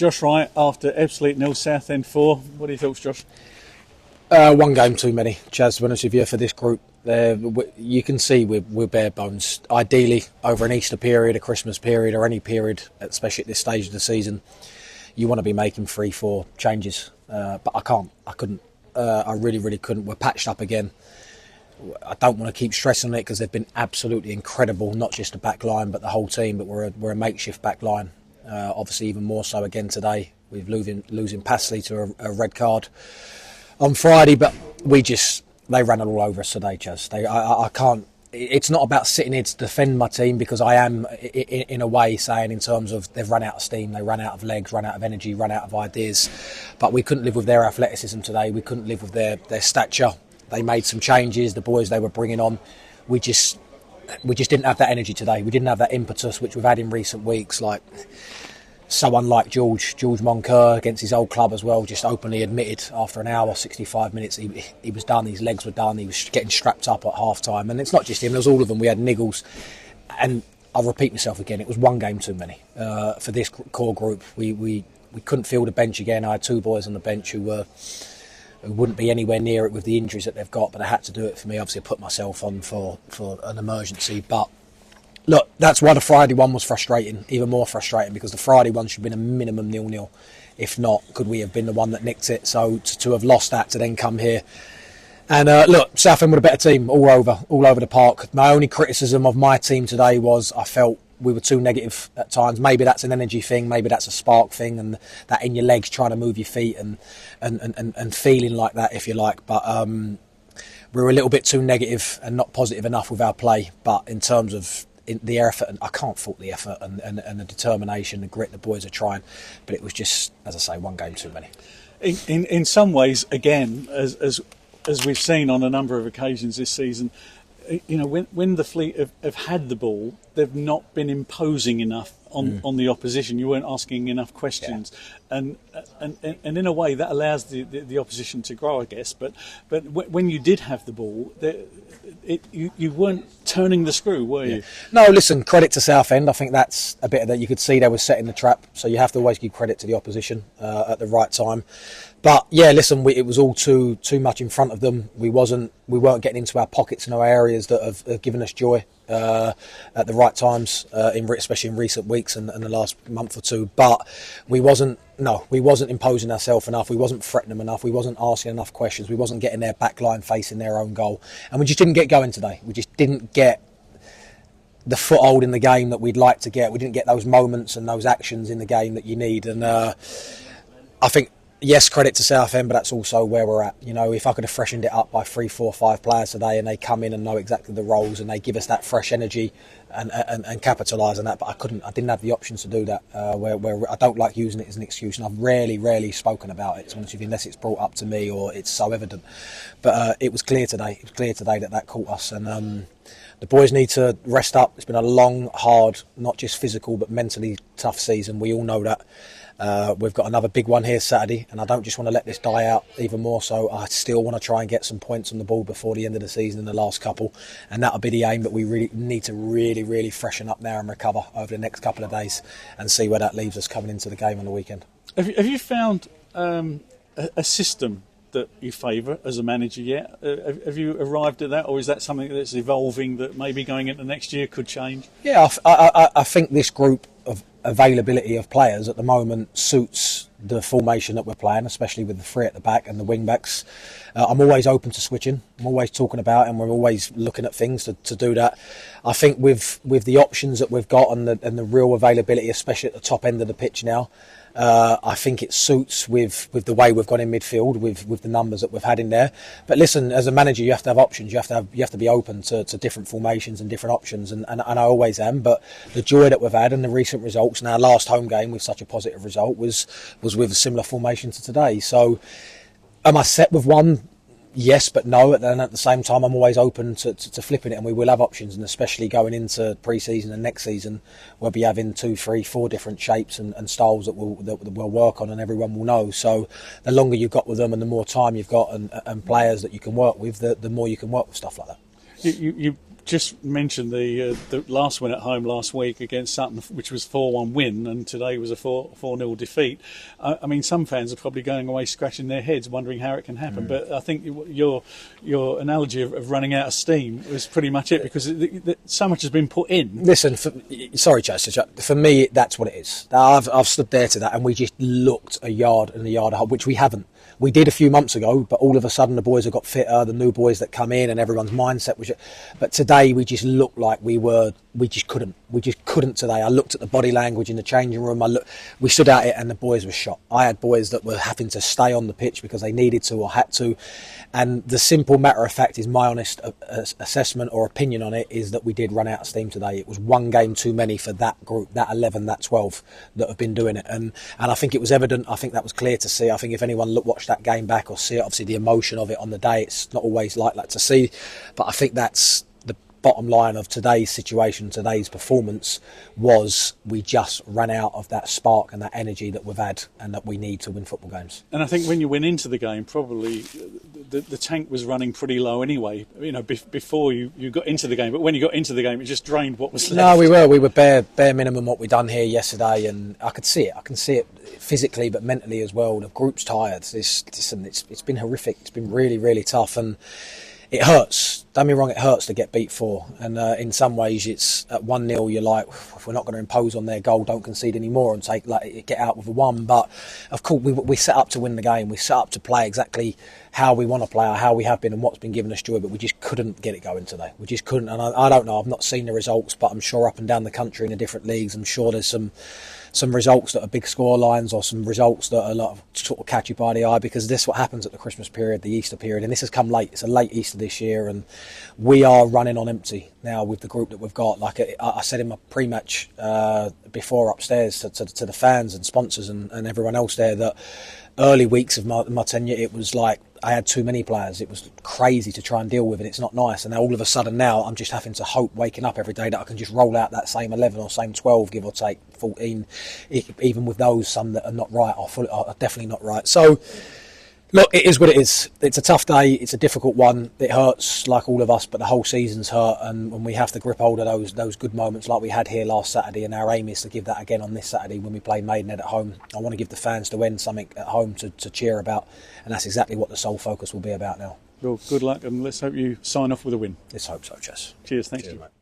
Josh Wright after Ebbsfleet 0, Southend 4. What are your thoughts, Josh? One game too many, Chaz, to be honest with you, for this group. You can see we're bare bones. Ideally, over an Easter period, a Christmas period, or any period, especially at this stage of the season, you want to be making 3-4 changes. But I couldn't. I really couldn't. We're patched up again. I don't want to keep stressing it because they've been absolutely incredible, not just the back line, but the whole team. But we're a makeshift back line. Obviously, even more so again today, with losing Pasley to a red card on Friday, but they ran it all over us today, Chaz. I can't. It's not about sitting here to defend my team, because I am, in a way, saying in terms of they've run out of steam, they ran out of legs, run out of energy, run out of ideas. But we couldn't live with their athleticism today. We couldn't live with their stature. They made some changes. The boys they were bringing on, we just didn't have that energy today. We didn't have that impetus which we've had in recent weeks. Like, so unlike George Moncur against his old club as well, just openly admitted after an hour, 65 minutes, he was done, his legs were done, he was getting strapped up at half time. And it's not just him, there was all of them. We had niggles. And I'll repeat myself again, it was one game too many for this core group. We couldn't field a bench again. I had two boys on the bench who wouldn't be anywhere near it with the injuries that they've got, but I had to do it for me. Obviously I put myself on for an emergency, but look, that's why the Friday one was frustrating, even more frustrating, because the Friday one should have been a minimum 0-0. If not, could we have been the one that nicked it? So to have lost that, to then come here. And look, Southend were a better team all over the park. My only criticism of my team today was I felt we were too negative at times. Maybe that's an energy thing, maybe that's a spark thing, and that in your legs trying to move your feet and feeling like that, if you like. But we were a little bit too negative and not positive enough with our play. But in terms of the effort, and I can't fault the effort and the determination, the grit the boys are trying, but it was just, as I say, one game too many. In some ways, again, as we've seen on a number of occasions this season, you know, when the Fleet have had the ball, they've not been imposing enough on the opposition. You weren't asking enough questions, and in a way that allows the opposition to grow, I guess. But when you did have the ball, you weren't turning the screw, were you? No, listen, credit to Southend. I think that's a bit of that. You could see they were setting the trap, so you have to always give credit to the opposition at the right time. But yeah, listen, it was all too much in front of them. We weren't getting into our pockets and our areas that have given us joy at the right times, especially in recent weeks and the last month or two. But we wasn't imposing ourselves enough. We wasn't threatening them enough. We wasn't asking enough questions. We wasn't getting their back line facing their own goal, and we just didn't get going today. We just didn't get the foothold in the game that we'd like to get. We didn't get those moments and those actions in the game that you need. And I think, yes, credit to Southend, but that's also where we're at. You know, if I could have freshened it up by 3, 4, 5 players today, and they come in and know exactly the roles, and they give us that fresh energy and capitalise on that, but I didn't have the options to do that. Where I don't like using it as an excuse, and I've rarely spoken about it, to be honest with you, unless it's brought up to me or it's so evident. But it was clear today. It was clear today that caught us, and the boys need to rest up. It's been a long, hard, not just physical but mentally tough season. We all know that. We've got another big one here Saturday, and I don't just want to let this die out even more. So I still want to try and get some points on the board before the end of the season in the last couple, and that'll be the aim. But we really need to really freshen up now and recover over the next couple of days and see where that leaves us coming into the game on the weekend. Have you found a system that you favour as a manager yet? Have you arrived at that, or is that something that's evolving that maybe going into next year could change? Yeah, I think this group of availability of players at the moment suits the formation that we're playing, especially with the 3 at the back and the wing backs. I'm always open to switching. I'm always talking about it, and we're always looking at things to do that. I think with the options that we've got and the real availability, especially at the top end of the pitch now, I think it suits with the way we've gone in midfield, with the numbers that we've had in there. But listen, as a manager, you have to have options. You have to be open to different formations and different options, and I always am. But the joy that we've had and the recent results, and our last home game with such a positive result was with a similar formation to today. So, am I set with one? Yes, but no. And at the same time, I'm always open to flipping it, and we will have options, and especially going into pre-season and next season, we'll be having 2, 3, 4 different shapes and styles that we'll work on, and everyone will know. So the longer you've got with them, and the more time you've got, and players that you can work with, the more you can work with stuff like that. You just mentioned the last win at home last week against Southend, which was 4-1 win, and today was a 4-0 defeat. I mean, some fans are probably going away scratching their heads, wondering how it can happen. But I think your analogy of running out of steam was pretty much it, because so much has been put in. Listen, sorry, Chase, for me, that's what it is. I've stood there to that, and we just looked a yard and a yard, which we haven't. We did a few months ago, but all of a sudden the boys have got fitter, the new boys that come in, and everyone's mindset was. But today we just looked like we just couldn't today. I looked at the body language in the changing room. We stood out it, and the boys were shot. I had boys that were having to stay on the pitch because they needed to or had to. And the simple matter of fact is, my honest assessment or opinion on it is that we did run out of steam today. It was one game too many for that group, that 11, that 12 that have been doing it. And I think it was evident. I think that was clear to see. I think if anyone watched that game back or see it, obviously the emotion of it on the day, it's not always like that to see. But I think that's the bottom line of today's situation, today's performance, was we just ran out of that spark and that energy that we've had and that we need to win football games. And I think when you went into the game, probably the tank was running pretty low anyway, before you got into the game. But when you got into the game, it just drained what was left. No, we were bare minimum what we done here yesterday, and I could see it. I can see it physically, but mentally as well. The group's tired. It's been horrific. It's been really, really tough, and it hurts. Don't get me wrong, it hurts to get beat 4. And in some ways, it's at 1-0, you're like, if we're not going to impose on their goal, don't concede anymore and get out with a 1. But of course, we set up to win the game. We set up to play exactly how we want to play, or how we have been, and what's been giving us joy. But we just couldn't get it going today. We just couldn't. And I don't know. I've not seen the results, but I'm sure up and down the country in the different leagues, I'm sure there's some results that are big score lines, or some results that are like sort of catch you by the eye, because this is what happens at the Christmas period, the Easter period, and this has come late. It's a late Easter this year, and we are running on empty now with the group that we've got. Like I said in my pre-match before upstairs to the fans and sponsors and everyone else there, that early weeks of my tenure, it was like I had too many players. It was crazy to try and deal with, and it's not nice. And now all of a sudden now I'm just having to hope, waking up every day, that I can just roll out that same 11 or same 12, give or take 14, even with those, some that are not right are definitely not right. So look, it is what it is. It's a tough day. It's a difficult one. It hurts like all of us, but the whole season's hurt, and when we have to grip hold of those good moments like we had here last Saturday, and our aim is to give that again on this Saturday when we play Maidenhead at home. I want to give the fans to win something at home to cheer about, and that's exactly what the sole focus will be about now. Well, good luck, and let's hope you sign off with a win. Let's hope so, Chess. Cheers, thank you. Mate.